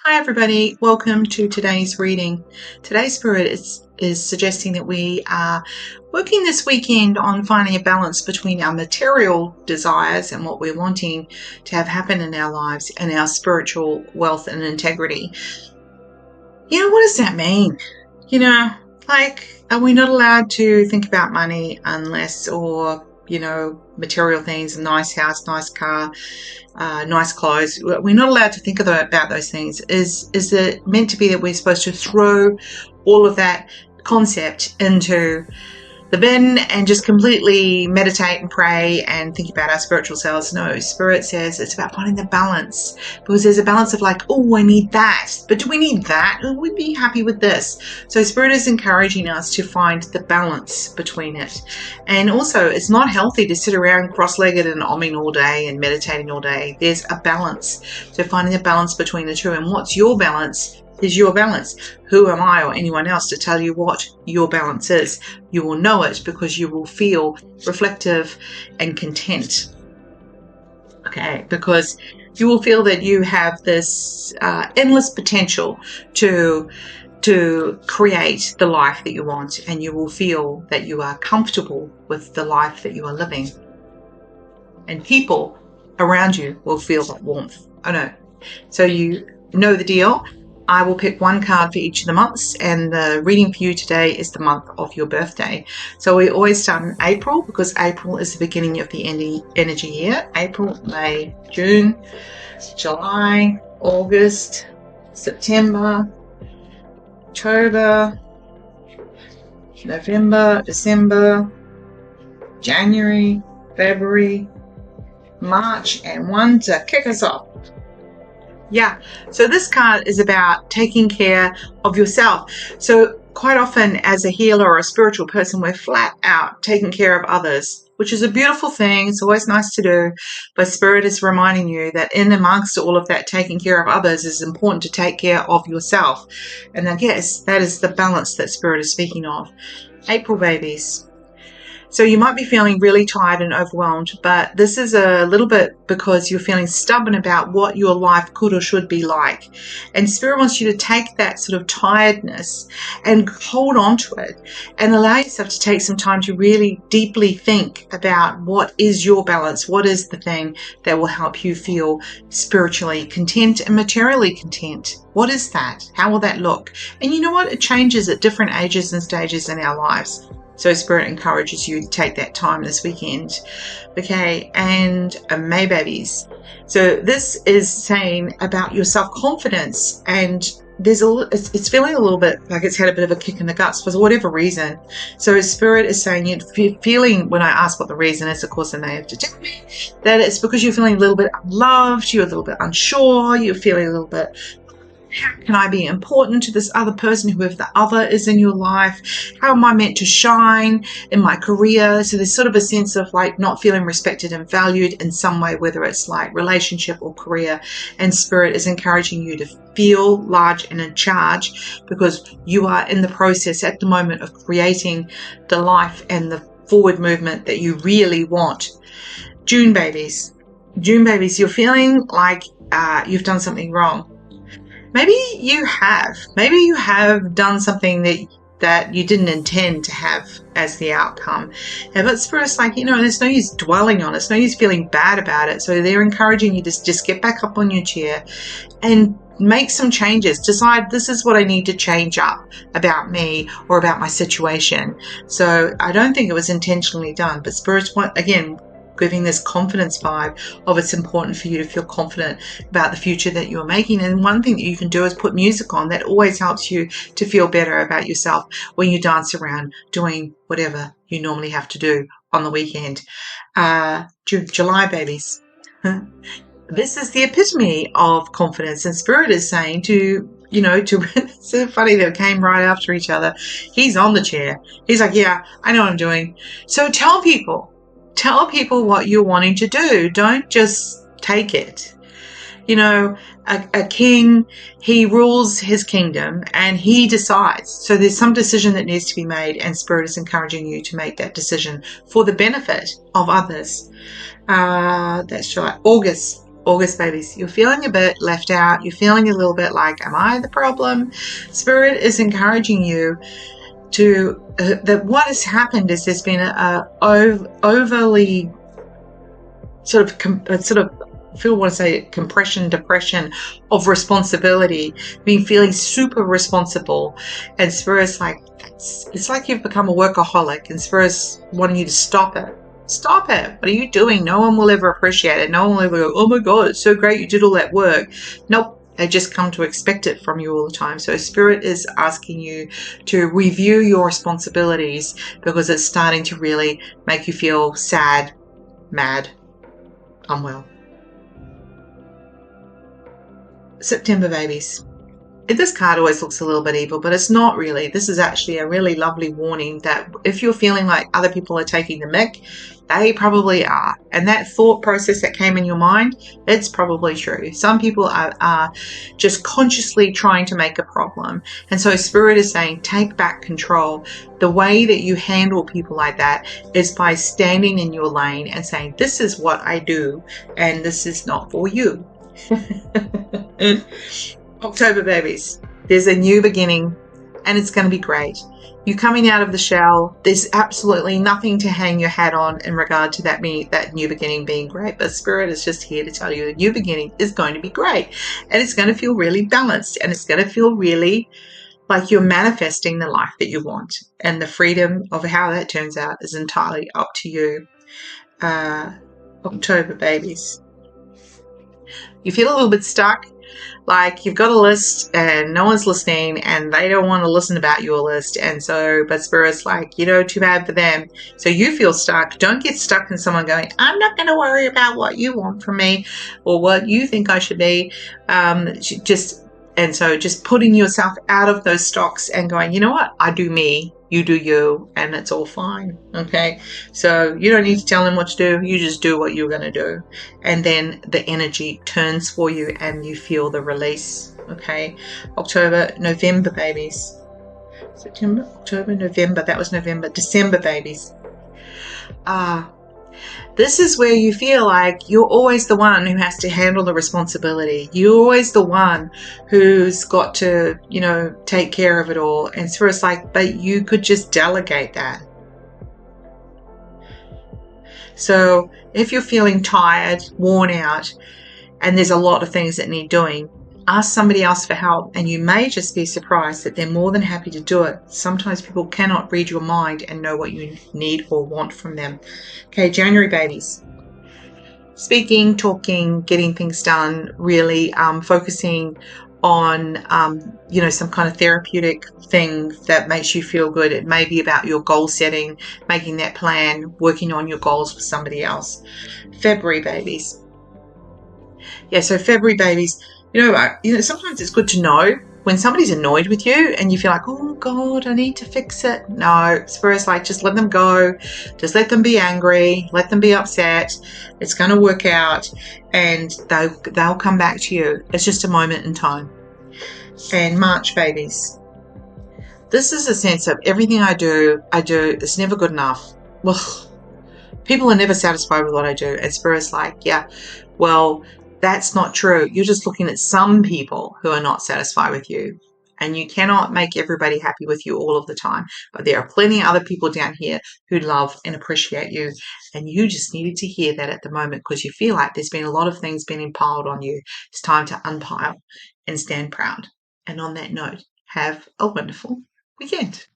Hi everybody, welcome to today's reading. Today's spirit is suggesting that we are working this weekend on finding a balance between our material desires and what we're wanting to have happen in our lives and our spiritual wealth and integrity. What does that mean? Are we not allowed to think about money unless, or material things, a nice house, nice car, nice clothes? We're not allowed to think about those things. Is it meant to be that we're supposed to throw all of that concept into the bin and just completely meditate and pray and think about our spiritual selves? No, Spirit says it's about finding the balance, because there's a balance of like, oh, I need that, but do we need that? We'd be happy with this. So Spirit is encouraging us to find the balance between it. And also, it's not healthy to sit around cross-legged and omming all day and meditating all day. There's a balance. So finding a balance between the two. And what's your balance is your balance. Who am I or anyone else to tell you what your balance is? You will know it because you will feel reflective and content. Okay, because you will feel that you have this endless potential to create the life that you want, and you will feel that you are comfortable with the life that you are living. And people around you will feel that warmth. Oh no. So you know the deal. I will pick one card for each of the months, and the reading for you today is the month of your birthday. So we always start in April because April is the beginning of the energy year. April, May, June, July, August, September, October, November, December, January, February, March, and one to kick us off. Yeah, so this card is about taking care of yourself. So quite often as a healer or a spiritual person, we're flat out taking care of others, which is a beautiful thing. It's always nice to do. But Spirit is reminding you that in amongst all of that taking care of others, it's important to take care of yourself. And I guess that is the balance that Spirit is speaking of. April babies. So you might be feeling really tired and overwhelmed, but this is a little bit because you're feeling stubborn about what your life could or should be like. And Spirit wants you to take that sort of tiredness and hold on to it and allow yourself to take some time to really deeply think about what is your balance, what is the thing that will help you feel spiritually content and materially content. What is that? How will that look? And you know what? It changes at different ages and stages in our lives. So Spirit encourages you to take that time this weekend. Okay, and May babies. So this is saying about your self-confidence, and it's feeling a little bit like it's had a bit of a kick in the guts for whatever reason. So Spirit is saying you're feeling, when I ask what the reason is, of course, then they have to tell me that it's because you're feeling a little bit unloved, you're a little bit unsure, you're feeling a little bit, how can I be important to this other person, whoever the other is in your life? How am I meant to shine in my career? So there's sort of a sense of like not feeling respected and valued in some way, whether it's like relationship or career. And Spirit is encouraging you to feel large and in charge, because you are in the process at the moment of creating the life and the forward movement that you really want. June babies. June babies, you're feeling like you've done something wrong. Maybe you have done something that you didn't intend to have as the outcome. And but Spirit's like, there's no use dwelling on it. It's no use feeling bad about it. So they're encouraging you to just get back up on your chair and make some changes. Decide, this is what I need to change up about me or about my situation. So I don't think it was intentionally done, but Spirit's, again, giving this confidence vibe of it's important for you to feel confident about the future that you're making. And one thing that you can do is put music on. That always helps you to feel better about yourself when you dance around doing whatever you normally have to do on the weekend. July babies. This is the epitome of confidence, and Spirit is saying it's so funny they came right after each other. He's on the chair. He's like, yeah, I know what I'm doing. So tell people what you're wanting to do. Don't just take it. A king, he rules his kingdom and he decides. So there's some decision that needs to be made, and Spirit is encouraging you to make that decision for the benefit of others. That's July. August. August babies, you're feeling a bit left out. You're feeling a little bit like, am I the problem? Spirit is encouraging you to, that what has happened is there's been a overly sort of feel want to say depression of responsibility, being feeling super responsible, and Spirit's like, it's like you've become a workaholic, and Spirit's wanting you to stop it. Stop it. What are you doing? No one will ever appreciate it. No one will ever go, oh my God, it's so great you did all that work. Nope. They just come to expect it from you all the time. So Spirit is asking you to review your responsibilities because it's starting to really make you feel sad, mad, unwell. September babies. This card always looks a little bit evil, but it's not really. This is actually a really lovely warning that if you're feeling like other people are taking the mick, they probably are. And that thought process that came in your mind, it's probably true. Some people are just consciously trying to make a problem. And so Spirit is saying, take back control. The way that you handle people like that is by standing in your lane and saying, this is what I do, and this is not for you. October babies, there's a new beginning and it's going to be great. You're coming out of the shell. There's absolutely nothing to hang your hat on in regard to that new beginning being great. But Spirit is just here to tell you the new beginning is going to be great, and it's going to feel really balanced, and it's going to feel really like you're manifesting the life that you want. And the freedom of how that turns out is entirely up to you. October babies, you feel a little bit stuck. Like you've got a list and no one's listening and they don't want to listen about your list. And so, but Spirit's like, too bad for them. So you feel stuck. Don't get stuck in someone going, I'm not going to worry about what you want from me or what you think I should be. Just putting yourself out of those stocks and going, you know what? I do me, you do you, and it's all fine. Okay. So you don't need to tell them what to do. You just do what you're going to do. And then the energy turns for you and you feel the release. Okay. October, November babies. September, October, November. That was November. December babies. This is where you feel like you're always the one who has to handle the responsibility. You're always the one who's got to, take care of it all. And so it's like, but you could just delegate that. So if you're feeling tired, worn out, and there's a lot of things that need doing, ask somebody else for help, and you may just be surprised that they're more than happy to do it. Sometimes people cannot read your mind and know what you need or want from them. Okay, January babies. Speaking, talking, getting things done, really focusing on, some kind of therapeutic thing that makes you feel good. It may be about your goal setting, making that plan, working on your goals with somebody else. February babies. Yeah, so February babies, sometimes it's good to know when somebody's annoyed with you and you feel like, oh God, I need to fix it. No, Spirit's like, just let them go. Just let them be angry. Let them be upset. It's going to work out and they'll come back to you. It's just a moment in time. And March babies. This is a sense of everything I do, it's never good enough. Well, people are never satisfied with what I do. And Spirit's like, yeah, well, that's not true. You're just looking at some people who are not satisfied with you. And you cannot make everybody happy with you all of the time. But there are plenty of other people down here who love and appreciate you. And you just needed to hear that at the moment because you feel like there's been a lot of things being piled on you. It's time to unpile and stand proud. And on that note, have a wonderful weekend.